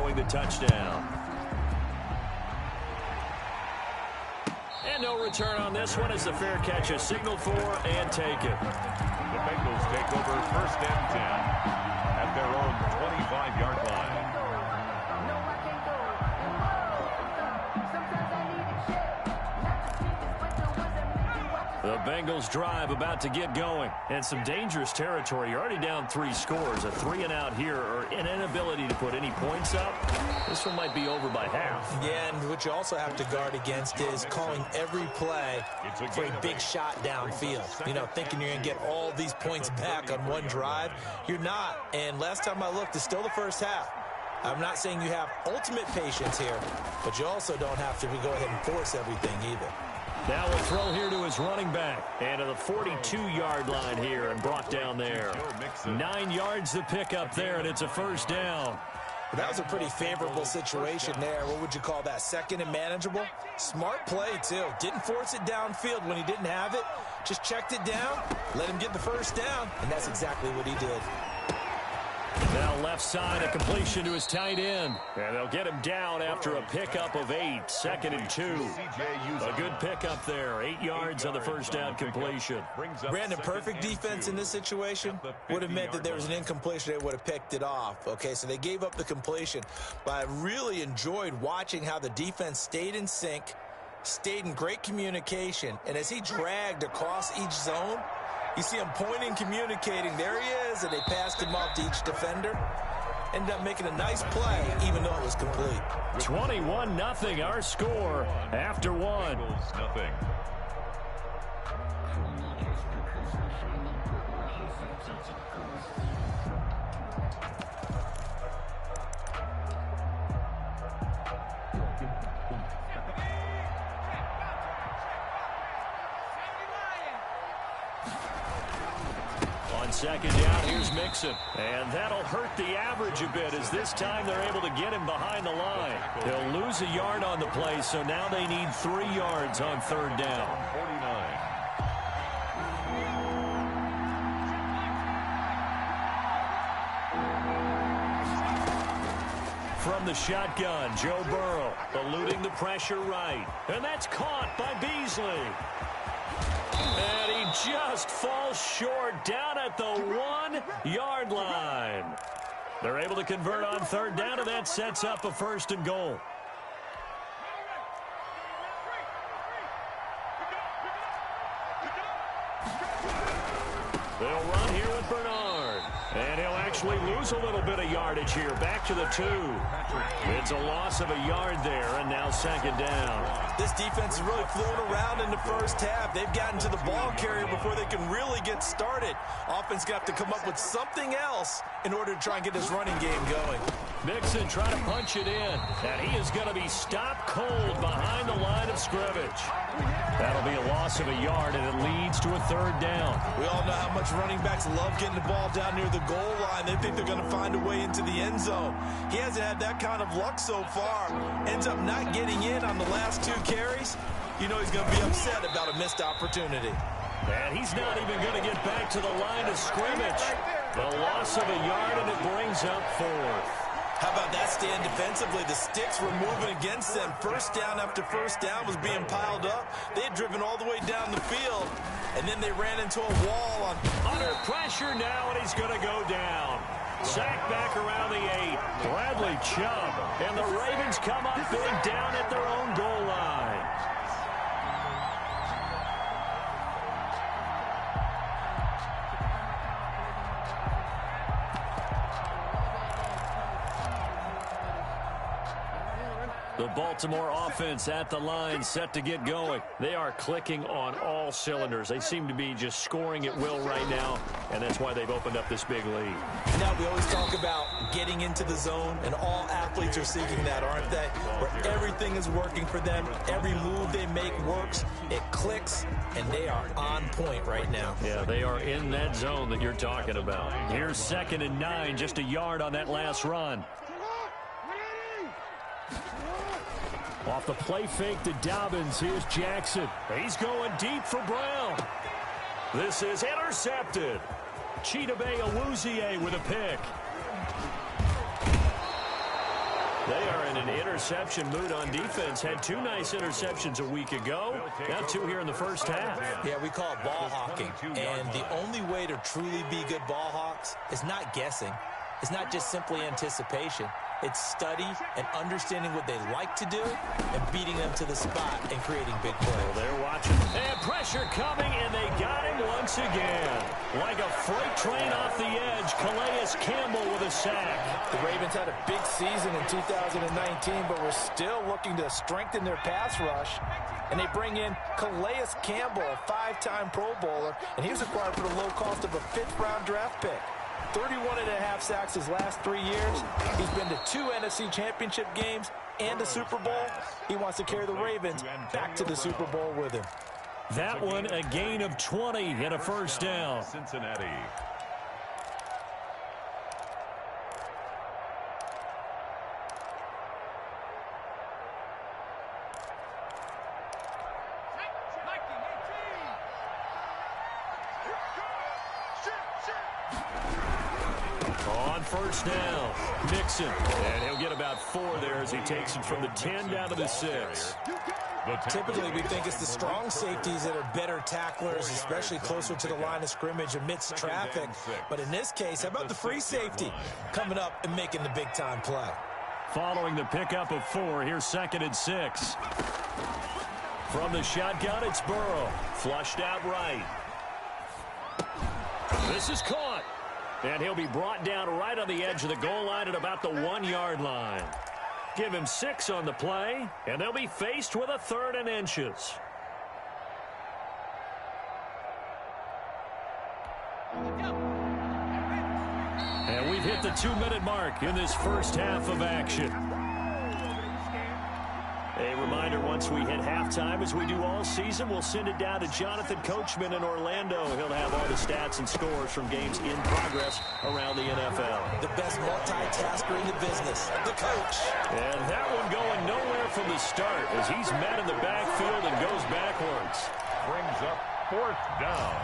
throwing the touchdown. And no return on this one as the fair catch is signaled for and taken. The Bengals take over 1st and 10 at their own 25-yard line. The Bengals drive about to get going. And some dangerous territory. You're already down 3 scores. A 3-and-out here or an inability to put any points up. This one might be over by half. Yeah, and what you also have to guard against is calling every play for a big shot downfield. You know, thinking you're going to get all these points back on one drive. You're not. And last time I looked, it's still the first half. I'm not saying you have ultimate patience here, but you also don't have to go ahead and force everything either. Now we'll throw here to his running back. And to the 42-yard line here and brought down there. 9 yards to pick up there, and it's a 1st down. That was a pretty favorable situation there. What would you call that? 2nd and manageable? Smart play, too. Didn't force it downfield when he didn't have it. Just checked it down, let him get the 1st down, and that's exactly what he did. Now left side, a completion to his tight end. And they'll get him down after a pickup of 8. 2nd and 2. A good pickup there. 8 yards on the 1st down completion. Brandon, perfect defense in this situation would have meant that there was an incompletion. They would have picked it off. Okay, so they gave up the completion. But I really enjoyed watching how the defense stayed in sync, stayed in great communication. And as he dragged across each zone, you see him pointing, communicating. There he is, and they passed him off to each defender. Ended up making a nice play, even though it was complete. 21-0, our score after 1. Nothing. On 2nd down, here's Mixon. And that'll hurt the average a bit as this time they're able to get him behind the line. They'll lose a yard on the play, so now they need 3 yards on 3rd down. 49. From the shotgun, Joe Burrow eluding the pressure right. And that's caught by Beasley. And he just falls short down at the 1-yard line. They're able to convert on 3rd down, and that sets up a 1st and goal. They'll run here with Bernard. And he'll actually lose a little bit of yardage here. Back to the 2. It's a loss of a yard there, and now 2nd down. This defense has really flown around in the first half. They've gotten to the ball carrier before they can really get started. Offense got to come up with something else in order to try and get this running game going. Mixon trying to punch it in, and he is going to be stopped cold behind the line of scrimmage. That'll be a loss of a yard, and it leads to a 3rd down. We all know how much running backs love getting the ball down near the goal line. They think they're going to find a way into the end zone. He hasn't had that kind of luck so far. Ends up not getting in on the last 2 carries. You know he's going to be upset about a missed opportunity. And he's not even going to get back to the line of scrimmage. A loss of a yard, and it brings up 4th. How about that stand defensively? The sticks were moving against them. 1st down after 1st down was being piled up. They had driven all the way down the field, and then they ran into a wall. Under pressure now, and he's going to go down. Sacked back around the 8. Bradley Chubb. And the Ravens come up big down at their own goal line. The Baltimore offense at the line, set to get going. They are clicking on all cylinders. They seem to be just scoring at will right now, and that's why they've opened up this big lead. Now, we always talk about getting into the zone, and all athletes are seeking that, aren't they? Where everything is working for them, every move they make works, it clicks, and they are on point right now. Yeah, they are in that zone that you're talking about. Here's 2nd and 9, just a yard on that last run. Off the play fake to Dobbins, here's Jackson. He's going deep for Brown. This is intercepted. Chidobe Awuzie with a pick. in an interception mood on defense. Had 2 nice interceptions a week ago. Now 2 here in the first half. Yeah, we call it ball hawking. And the only way to truly be good ball hawks is not guessing. It's not just simply anticipation. It's study and understanding what they like to do and beating them to the spot and creating big plays. Well, they're watching. And pressure coming, and they got him once again. Like a freight train off the edge, Calais Campbell with a sack. The Ravens had a big season in 2019, but we're still looking to strengthen their pass rush. And they bring in Calais Campbell, a 5-time Pro Bowler, and he was acquired for the low cost of a 5th-round draft pick. 31.5 sacks his last 3 years. He's been to 2 NFC Championship games and a Super Bowl. He wants to carry the Ravens back to the Super Bowl with him. That one, a gain of 20 and a first down. Cincinnati. On first down, Mixon. And he'll get about 4 there as he takes it from the 10 down to the 6. Typically, we think it's the strong safeties that are better tacklers, especially closer to the line of scrimmage amidst traffic. But in this case, how about the free safety coming up and making the big-time play? Following the pickup of 4, here's 2nd and 6. From the shotgun, it's Burrow. Flushed out right. This is caught. And he'll be brought down right on the edge of the goal line at about the 1-yard line. Give him 6 on the play, and they'll be faced with a 3rd and inches. And we've hit the 2-minute mark in this first half of action. A reminder, once we hit halftime, as we do all season, we'll send it down to Jonathan Coachman in Orlando. He'll have all the stats and scores from games in progress around the NFL. The best multitasker in the business, the coach. And that one going nowhere from the start as he's met in the backfield and goes backwards. Brings up 4th down.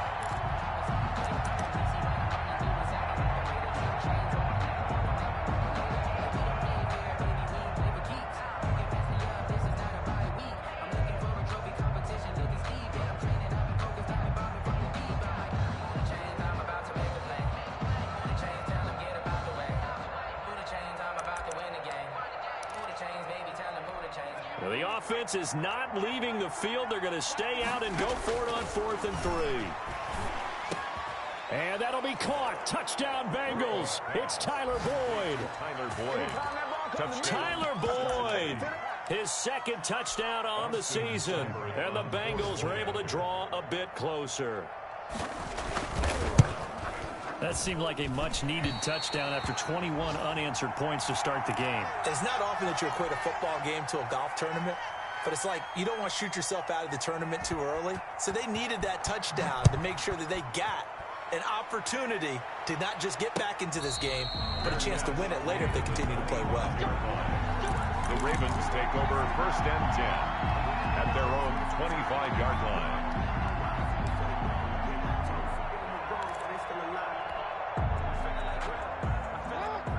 Well, the offense is not leaving the field. They're going to stay out and go for it on 4th and 3. And that'll be caught. Touchdown, Bengals. It's Tyler Boyd. Tyler Boyd. His 2nd touchdown on the season. And the Bengals are able to draw a bit closer. That seemed like a much-needed touchdown after 21 unanswered points to start the game. It's not often that you equate a football game to a golf tournament, but it's like you don't want to shoot yourself out of the tournament too early. So they needed that touchdown to make sure that they got an opportunity to not just get back into this game, but a chance to win it later if they continue to play well. The Ravens take over 1st and 10 at their own 25-yard line.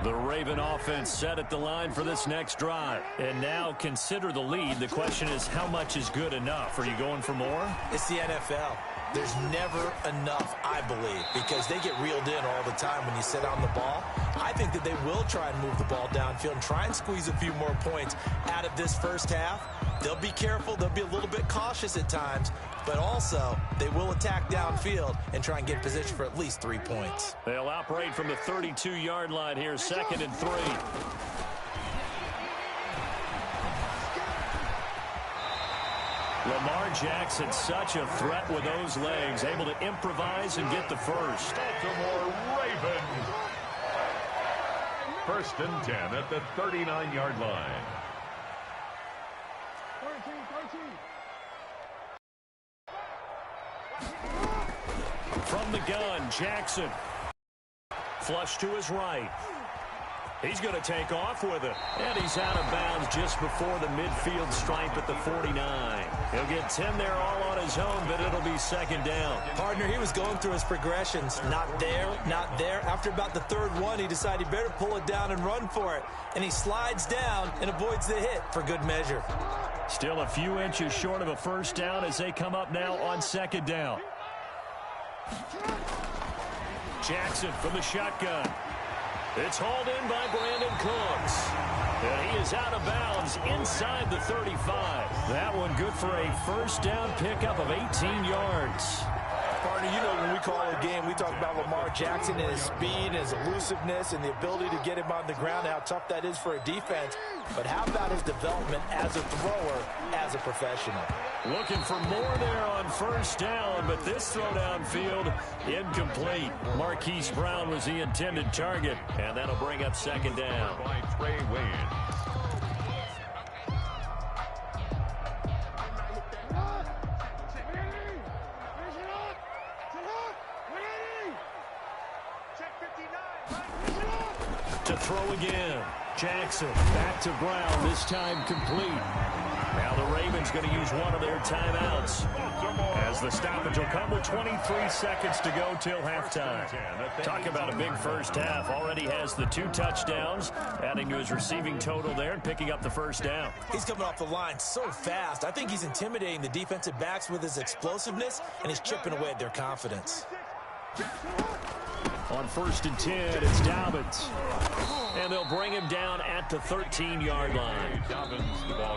The Raven offense set at the line for this next drive. And now consider the lead. The question is, how much is good enough? Are you going for more? It's the NFL. There's never enough, I believe, because they get reeled in all the time when you sit on the ball. I think that they will try and move the ball downfield and try and squeeze a few more points out of this first half. They'll be careful. They'll be a little bit cautious at times, but also they will attack downfield and try and get in position for at least 3 points. They'll operate from the 32-yard line here, 2nd and 3. Lamar Jackson, such a threat with those legs, able to improvise and get the first. Baltimore Ravens. 1st and 10 at the 39-yard line. From the gun, Jackson. Flush to his right. He's going to take off with it. And he's out of bounds just before the midfield stripe at the 49. He'll get 10 there all on his own, but it'll be second down. Partner, he was going through his progressions. Not there, not there. After about the third one, he decided he better pull it down and run for it. And he slides down and avoids the hit for good measure. Still a few inches short of a first down as they come up now on second down. Jackson from the shotgun. It's hauled in by Brandon Cooks. And he is out of bounds inside the 35. That one good for a first down pickup of 18 yards. Partner, you know when we call a game, we talk about Lamar Jackson and his speed and his elusiveness and the ability to get him on the ground, how tough that is for a defense. But how about his development as a thrower, as a professional? Looking for more there on first down, but this throw downfield incomplete. Marquise Brown was the intended target, and that'll bring up second down. By Trey Wayne. To throw again. Jackson back to Brown, this time complete. Now the Ravens going to use one of their timeouts as the stoppage will come with 23 seconds to go till halftime. Talk about a big first half. Already has the 2 touchdowns, adding to his receiving total there and picking up the first down. He's coming off the line so fast. I think he's intimidating the defensive backs with his explosiveness, and he's chipping away at their confidence. On 1st and 10, it's Dobbins. And they'll bring him down at the 13-yard line.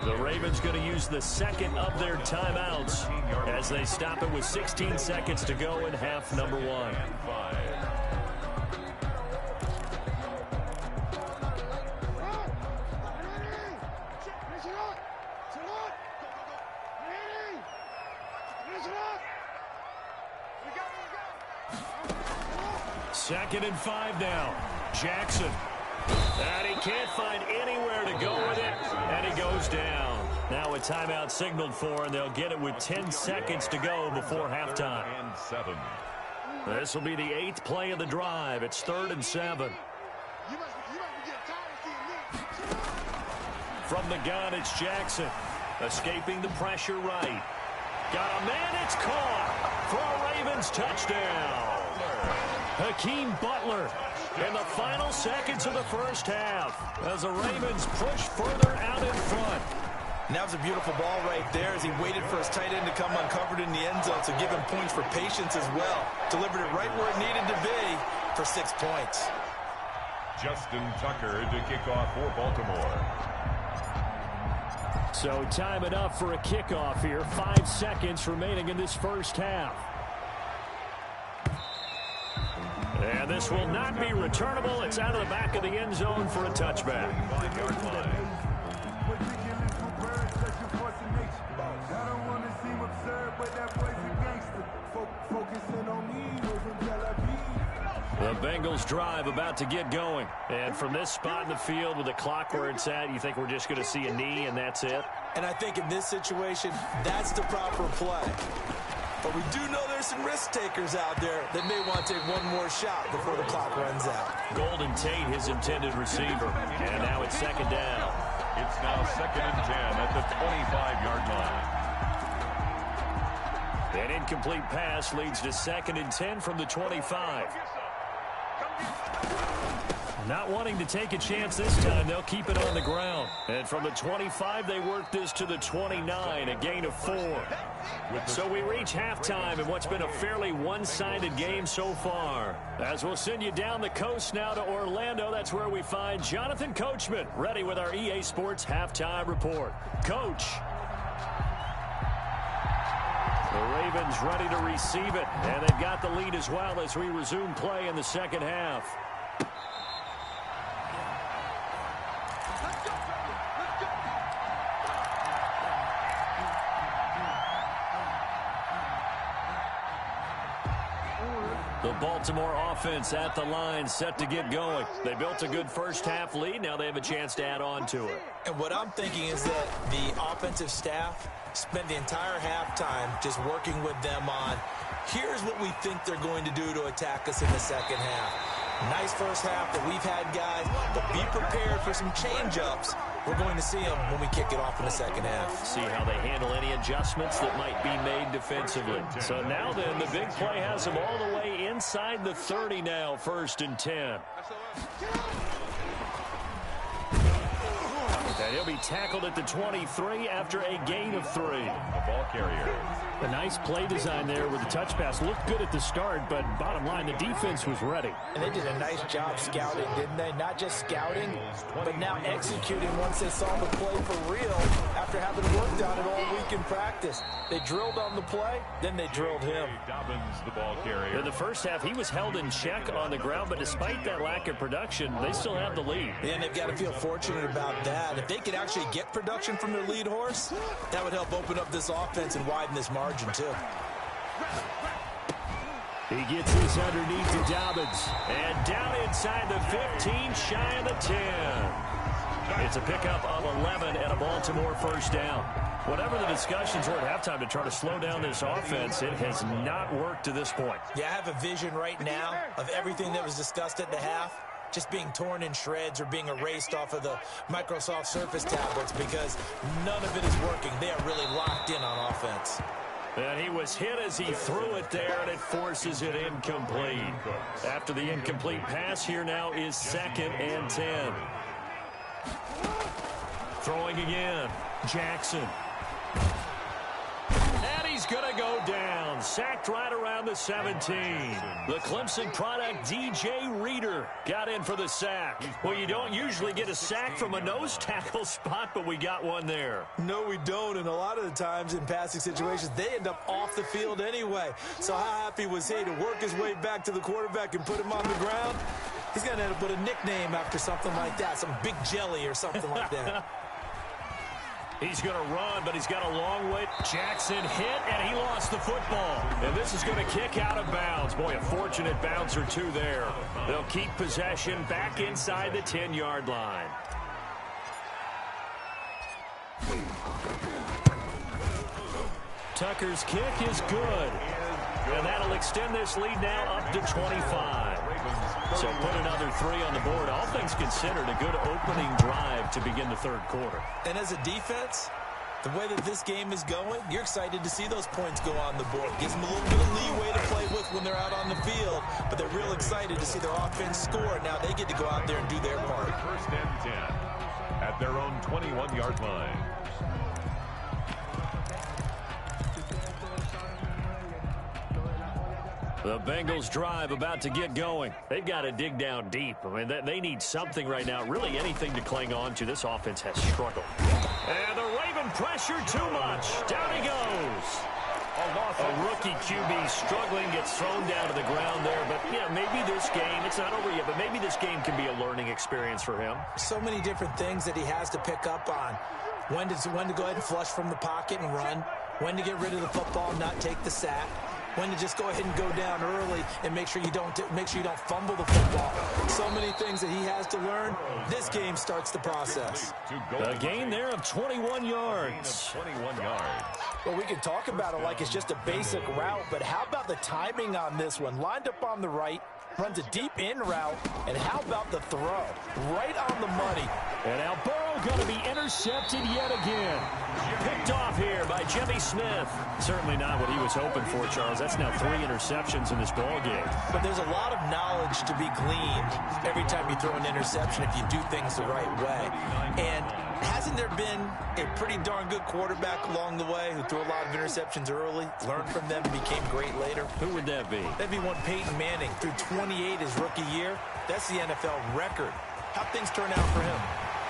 The Ravens going to use the second of their timeouts as they stop it with 16 seconds to go in half number 1. Second and 5 now. Jackson. And he can't find anywhere to go with it, and he goes down. Now a timeout signaled for, and they'll get it with 10 seconds to go before halftime. And 7. This will be the 8th play of the drive. It's 3rd and 7. From the gun, it's Jackson. Escaping the pressure right. Got a man, it's caught for a Ravens touchdown. Hakeem Butler in the final seconds of the first half as the Ravens push further out in front. And that was a beautiful ball right there as he waited for his tight end to come uncovered in the end zone, so give him points for patience as well. Delivered it right where it needed to be for 6 points. Justin Tucker to kick off for Baltimore. So time enough for a kickoff here. 5 seconds remaining in this first half. And this will not be returnable. It's out of the back of the end zone for a touchback. 5-yard line. The Bengals drive about to get going. And from this spot in the field with the clock where it's at, you think we're just going to see a knee and that's it? And I think in this situation, that's the proper play. But we do know there's some risk takers out there that may want to take one more shot before the clock runs out. Golden Tate, his intended receiver. And now it's second down. It's now 2nd and 10 at the 25-yard line. An incomplete pass leads to 2nd and 10 from the 25. Not wanting to take a chance this time, they'll keep it on the ground. And from the 25, they work this to the 29, a gain of 4. So we reach halftime in what's been a fairly one-sided game so far. As we'll send you down the coast now to Orlando, that's where we find Jonathan Coachman, ready with our EA Sports Halftime Report. Coach. The Ravens ready to receive it, and they've got the lead as well as we resume play in the second half. The Baltimore offense at the line, set to get going. They built a good first half lead. Now they have a chance to add on to it. And what I'm thinking is that the offensive staff spent the entire halftime just working with them on, here's what we think they're going to do to attack us in the second half. Nice first half that we've had, guys, but be prepared for some change-ups. We're going to see them when we kick it off in the second half. See how they handle any adjustments that might be made defensively. So now then, the big play has them all the way inside the 30 now, 1st and 10. And he'll be tackled at the 23 after a gain of 3. The ball carrier. A nice play design there with the touch pass. Looked good at the start, but bottom line, the defense was ready. And they did a nice job scouting, didn't they? Not just scouting, but now executing once they saw the play for real after having worked on it all week in practice. They drilled on the play, then they drilled him. Dobbins, the ball carrier. In the first half, he was held in check on the ground, but despite that lack of production, they still have the lead. And they've got to feel fortunate about that. If they could actually get production from their lead horse, that would help open up this offense and widen this margin too. He gets this underneath to Dobbins. And down inside the 15, shy of the 10. It's a pickup of 11 and a Baltimore first down. Whatever the discussions were at halftime to try to slow down this offense, it has not worked to this point. Yeah, I have a vision right now of everything that was discussed at the half just being torn in shreds or being erased off of the Microsoft Surface tablets because none of it is working. They are really locked in on offense. And he was hit as he threw it there, and it forces it incomplete. After the incomplete pass, here now is 2nd and 10. Throwing again, Jackson. And he's going to go down. Sacked right around the 17. The Clemson product, DJ Reader, got in for the sack. Well, you don't usually get a sack from a nose tackle spot, but we got one there. No, we don't, and a lot of the times in passing situations, they end up off the field anyway. So how happy was he to work his way back to the quarterback and put him on the ground? He's going to end up with a nickname after something like that, some Big Jelly or something like that. He's going to run, but he's got a long way. Jackson hit, and he lost the football. And this is going to kick out of bounds. Boy, a fortunate bounce or two there. They'll keep possession back inside the 10-yard line. Tucker's kick is good. And that'll extend this lead now up to 25. So put another 3 on the board. All things considered, a good opening drive to begin the third quarter. And as a defense, the way that this game is going, you're excited to see those points go on the board. Gives them a little bit of leeway to play with when they're out on the field, but they're real excited to see their offense score. Now they get to go out there and do their part. 1st and 10 at their own 21-yard line. The Bengals drive about to get going. They've got to dig down deep. I mean, they need something right now, really anything to cling on to. This offense has struggled. And the Raven pressure too much. Down he goes. A rookie QB struggling, gets thrown down to the ground there. But, yeah, maybe this game, it's not over yet, but maybe this game can be a learning experience for him. So many different things that he has to pick up on. When to go ahead and flush from the pocket and run. When to get rid of the football and not take the sack. When to just go ahead and go down early and make sure you don't fumble the football. So many things that he has to learn. This game starts the process. A gain there of 21 yards. 21 yards. Well, we can talk about it like it's just a basic route, but how about the timing on this one? Lined up on the right, runs a deep in route, and how about the throw? Right on the money. And now Burrow going to be intercepted yet again. Picked off here by Jimmy Smith. Certainly not what he was hoping for, Charles. That's now 3 interceptions in this ball game. But there's a lot of knowledge to be gleaned every time you throw an interception if you do things the right way. And hasn't there been a pretty darn good quarterback along the way who threw a lot of interceptions early, learned from them, and became great later? Who would that be? That'd be one Peyton Manning. Threw 28 his rookie year. That's the NFL record. How'd things turn out for him?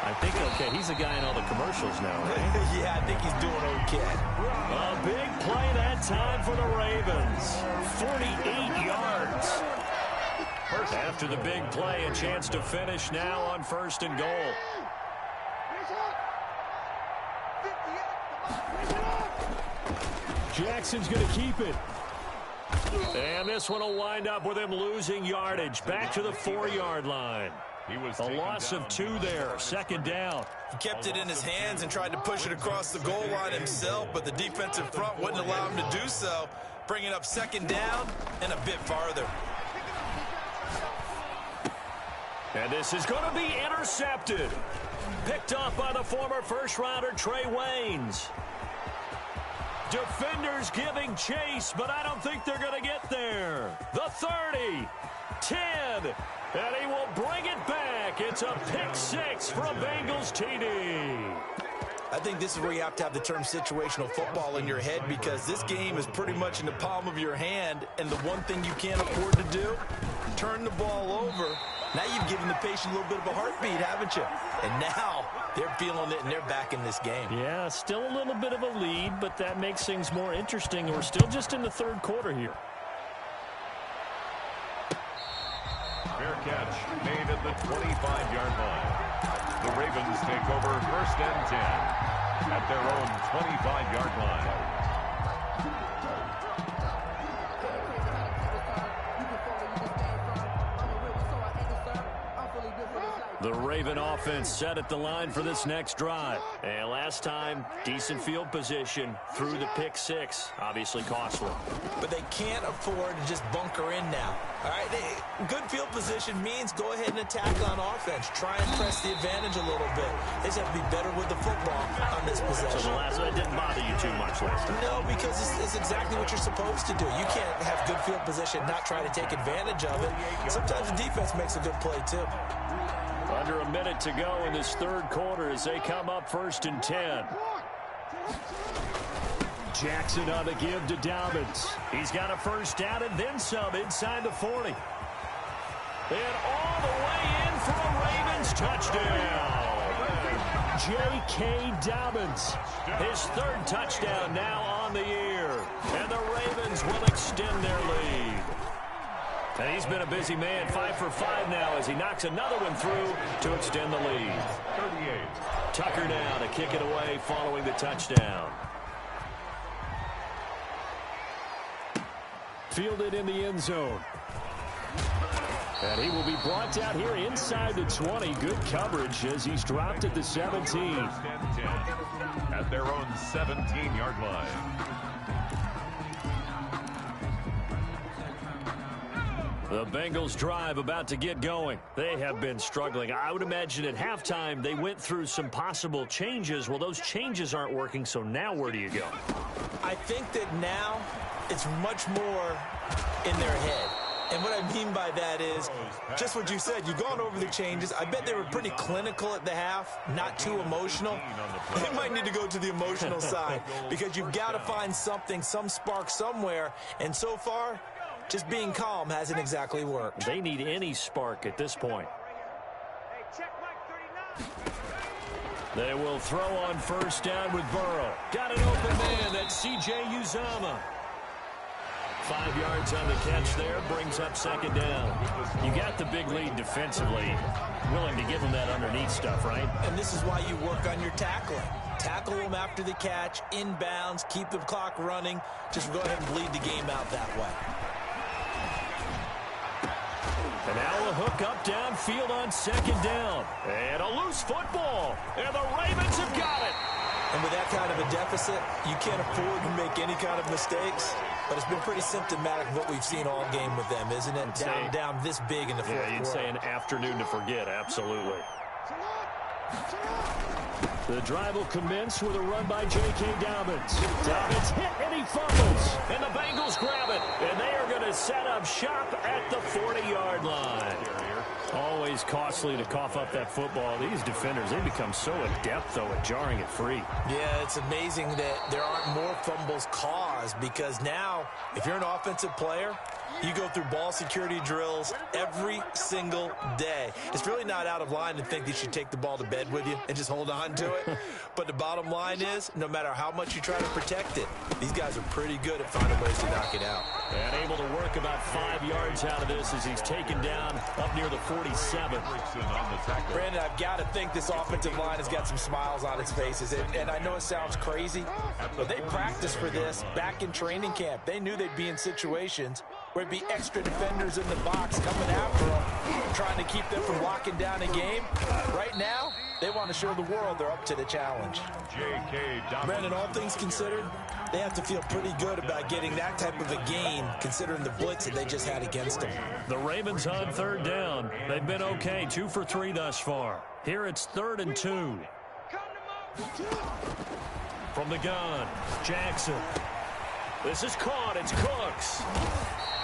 I think okay. He's the guy in all the commercials now, right? Yeah, I think he's doing okay. A big play that time for the Ravens. 48 yards. After the big play, a chance to finish now on 1st and goal. Jackson's going to keep it. And this one will wind up with him losing yardage. Back to the 4-yard line. A loss of 2 there. 2nd down. He kept it in his hands and tried to push it across the goal line himself, but the defensive front wouldn't allow him to do so, bringing up 2nd down and a bit farther. And this is going to be intercepted. Picked off by the former first-rounder Trey Waynes. Defenders giving chase, but I don't think they're going to get there. The 30, 10, and he will bring it back. It's a pick six for a Bengals TD. I think this is where you have to have the term situational football in your head, because this game is pretty much in the palm of your hand, and the one thing you can't afford to do, turn the ball over. Now you've given the patient a little bit of a heartbeat, haven't you? And now they're feeling it, and they're back in this game. Yeah, still a little bit of a lead, but that makes things more interesting. We're still just in the third quarter here. Fair catch made at the 25-yard line. The Ravens take over first and 10 at their own 25-yard line. The Raven offense set at the line for this next drive. And last time, decent field position through the pick six. Obviously costly. But they can't afford to just bunker in now. All right, good field position means go ahead and attack on offense. Try and press the advantage a little bit. They just have to be better with the football on this possession. So the last one didn't bother you too much last time? No, because it's exactly what you're supposed to do. You can't have good field position, not try to take advantage of it. Sometimes the defense makes a good play, too. Under a minute to go in this third quarter as they come up first and 10. Jackson on the give to Dobbins. He's got a first down and then some inside the 40. And all the way in for a Ravens touchdown. J.K. Dobbins. His third touchdown now on the year. And the Ravens will extend their lead. And he's been a busy man, 5 for 5 now as he knocks another one through to extend the lead. 38. Tucker now to kick it away following the touchdown. Fielded in the end zone. And he will be brought down here inside the 20. Good coverage as he's dropped at the 17. First and 10 at their own 17-yard line. The Bengals drive about to get going. They have been struggling. I would imagine at halftime they went through some possible changes. Well, those changes aren't working, so now where do you go? I think that now it's much more in their head. And what I mean by that is just what you said. You've gone over the changes. I bet they were pretty clinical at the half, not too emotional. They might need to go to the emotional side because you've got to find something, some spark somewhere. And so far, just being calm hasn't exactly worked. They need any spark at this point. They will throw on first down with Burrow. Got an open man. That's C.J. Uzomah. 5 yards on the catch there. Brings up second down. You got the big lead defensively. Willing to give them that underneath stuff, right? And this is why you work on your tackling. Tackle them after the catch, inbounds, keep the clock running. Just go ahead and bleed the game out that way. And now a hook up downfield on second down. And a loose football. And the Ravens have got it. And with that kind of a deficit, you can't afford to make any kind of mistakes. But it's been pretty symptomatic of what we've seen all game with them, isn't it? Down this big in the fourth quarter. Yeah, you'd say an afternoon to forget, absolutely. The drive will commence with a run by J.K. Dobbins. Dobbins hit and he fumbles. And the Bengals grab it. And they are going to set up shop at the 40-yard line. Always costly to cough up that football. These defenders, they become so adept, though, at jarring it free. Yeah, it's amazing that there aren't more fumbles caused because now, if you're an offensive player, you go through ball security drills every single day. It's really not out of line to think that you should take the ball to bed with you and just hold on to it. But the bottom line is, no matter how much you try to protect it, these guys are pretty good at finding ways to knock it out. And able to work about 5 yards out of this as he's taken down up near the 47. Brandon, I've got to think this offensive line has got some smiles on its faces. And I know it sounds crazy, but they practiced for this back in training camp. They knew they'd be in situations where it'd be extra defenders in the box coming after them, trying to keep them from locking down a game. Right now, they want to show the world they're up to the challenge. Brandon, all things considered, they have to feel pretty good about getting that type of a game, considering the blitz that they just had against them. The Ravens on third down. They've been okay, 2 for 3 thus far. Here it's 3rd and 2. From the gun, Jackson. This is caught. It's Cooks.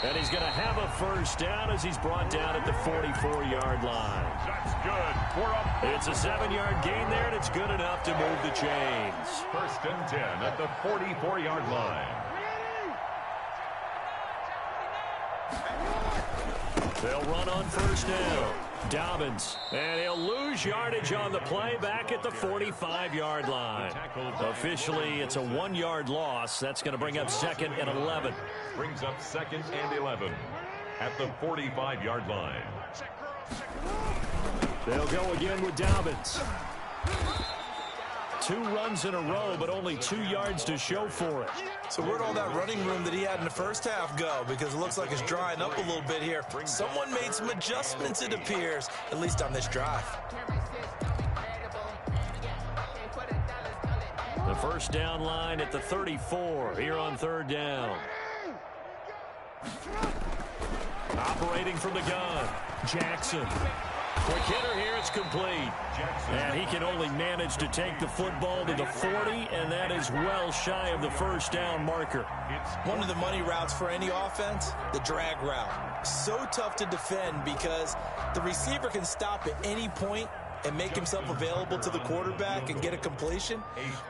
And he's going to have a first down as he's brought down at the 44-yard line. That's good. We're up. It's a 7-yard gain there, and it's good enough to move the chains. 1st and 10 at the 44-yard line. They'll run on first down. Dobbins, and he'll lose yardage on the play back at the 45-yard line. Officially, it's a 1-yard loss. That's going to bring up 2nd and 11. Brings up 2nd and 11 at the 45-yard line. They'll go again with Dobbins. 2 runs in a row, but only 2 yards to show for it. So where'd all that running room that he had in the first half go? Because it looks like it's drying up a little bit here. Someone made some adjustments, it appears, at least on this drive. The first down line at the 34 here on 3rd down. Operating from the gun, Jackson. Quick hitter here, it's complete. And he can only manage to take the football to the 40, and that is well shy of the first down marker. One of the money routes for any offense, the drag route. So tough to defend because the receiver can stop at any point and make himself available to the quarterback and get a completion.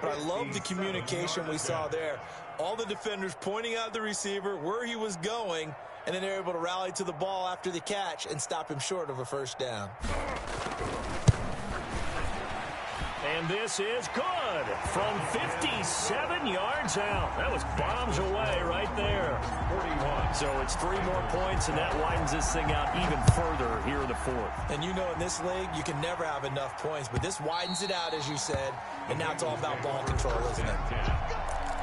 But I love the communication we saw there. All the defenders pointing out the receiver, where he was going, and then they're able to rally to the ball after the catch and stop him short of a first down. And this is good from 57 yards out. That was bombs away right there. 41. So it's 3 more points, and that widens this thing out even further here in the 4th. And you know, in this league, you can never have enough points, but this widens it out, as you said, and now it's all about ball control, isn't it?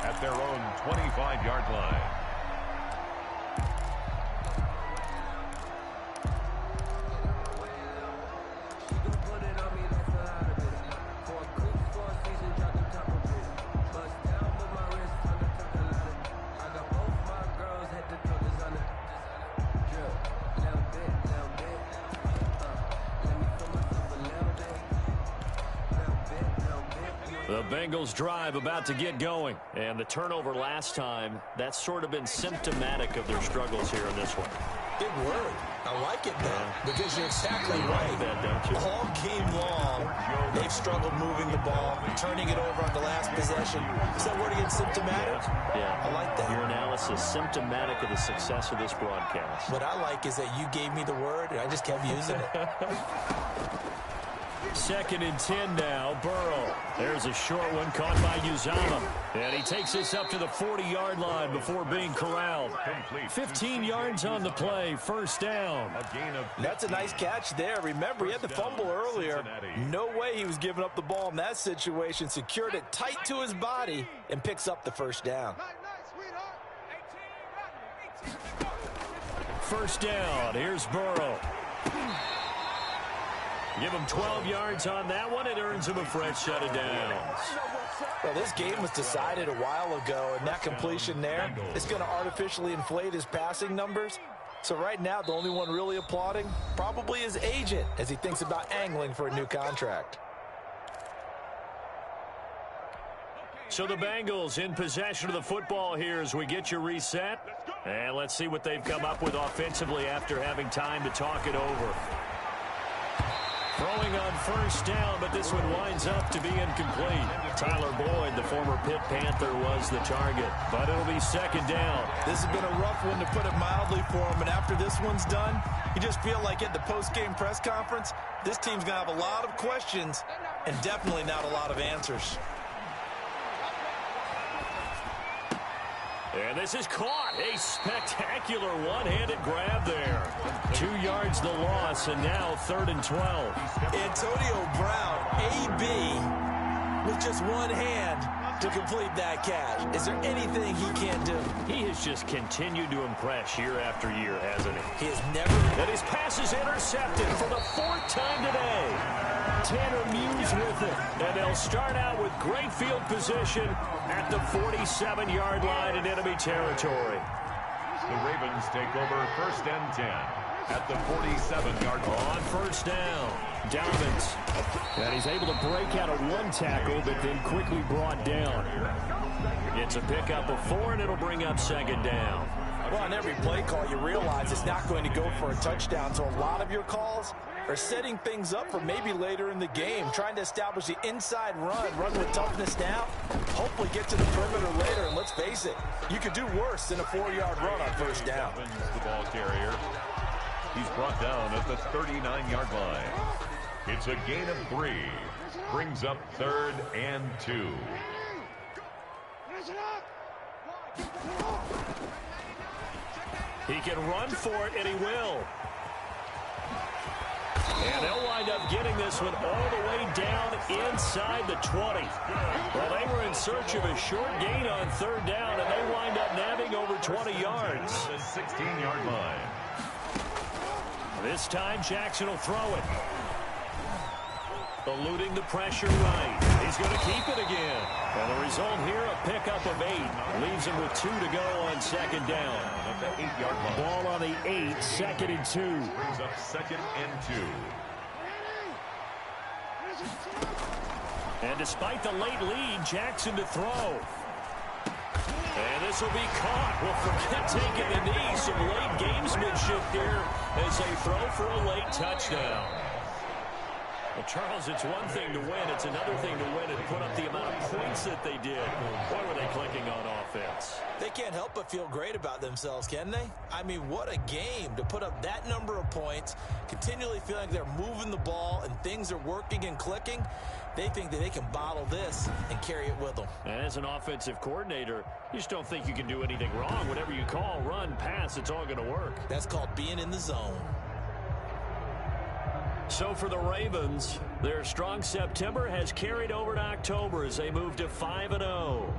At their own 25-yard line. The Bengals drive about to get going. And the turnover last time, that's sort of been symptomatic of their struggles here in this one. Big word. I like it, though, because you're exactly right. That, don't you? All game long, they've struggled moving the ball, turning it over on the last possession. Is that word again, symptomatic? Yeah. I like that. Your analysis, symptomatic of the success of this broadcast. What I like is that you gave me the word, and I just kept using it. 2nd and 10 now, Burrow. There's a short one caught by Uzomah. And he takes this up to the 40-yard line before being corralled. 15 yards on the play, first down. That's a nice catch there. Remember, he had the fumble earlier. No way he was giving up the ball in that situation. Secured it tight to his body and picks up the first down. First down, here's Burrow. Give him 12 yards on that one. It earns him a fresh set of downs. Well, this game was decided a while ago, and that completion there is going to artificially inflate his passing numbers. So right now, the only one really applauding probably his agent as he thinks about angling for a new contract. So the Bengals in possession of the football here as we get you reset. And let's see what they've come up with offensively after having time to talk it over. Throwing on first down, but this one winds up to be incomplete. Tyler Boyd, the former Pitt Panther, was the target, but it'll be second down. This has been a rough one, to put it mildly, for him, and after this one's done, you just feel like at the post-game press conference, this team's going to have a lot of questions and definitely not a lot of answers. And this is caught. A spectacular one-handed grab there. 2 yards the loss, and now 3rd and 12. Antonio Brown, AB, with just one hand, to complete that catch. Is there anything he can't do? He has just continued to impress year after year, hasn't he? He has never... And his pass is intercepted for the 4th time today. Tanner Muse with it. And they'll start out with great field position at the 47-yard line in enemy territory. The Ravens take over 1st and 10 at the 47-yard line. On 1st down, Dobbins. And he's able to break out of 1 tackle, but then quickly brought down. It's a pickup of 4, and it'll bring up 2nd down. Well, on every play call, you realize it's not going to go for a touchdown, so a lot of your calls are setting things up for maybe later in the game, trying to establish the inside run with toughness now, hopefully get to the perimeter later, and let's face it, you could do worse than a 4-yard run on 1st down. The ball carrier. He's brought down at the 39-yard line. It's a gain of 3. Brings up 3rd and 2. He can run for it, and he will. And they'll wind up getting this one all the way down inside the 20. Well, they were in search of a short gain on 3rd down, and they wind up nabbing over 20 yards. The 16-yard line. This time, Jackson will throw it. Eluding the pressure right. He's going to keep it again. And the result here, a pickup of 8. Leaves him with 2 to go on 2nd down. At the 8-yard line. Ball on the 8, 2nd and 2. Brings up 2nd and 2. And despite the late lead, Jackson to throw. And this will be caught. Well, forget taking the knee. Some late gamesmanship here as they throw for a late touchdown. Well, Charles, it's one thing to win. It's another thing to win and put up the amount of points that they did. Boy, were they clicking on offense. They can't help but feel great about themselves, can they? I mean, what a game to put up that number of points, continually feeling like they're moving the ball and things are working and clicking. They think that they can bottle this and carry it with them. And as an offensive coordinator, you just don't think you can do anything wrong. Whatever you call, run, pass, it's all going to work. That's called being in the zone. So for the Ravens, their strong September has carried over to October as they move to 5-0.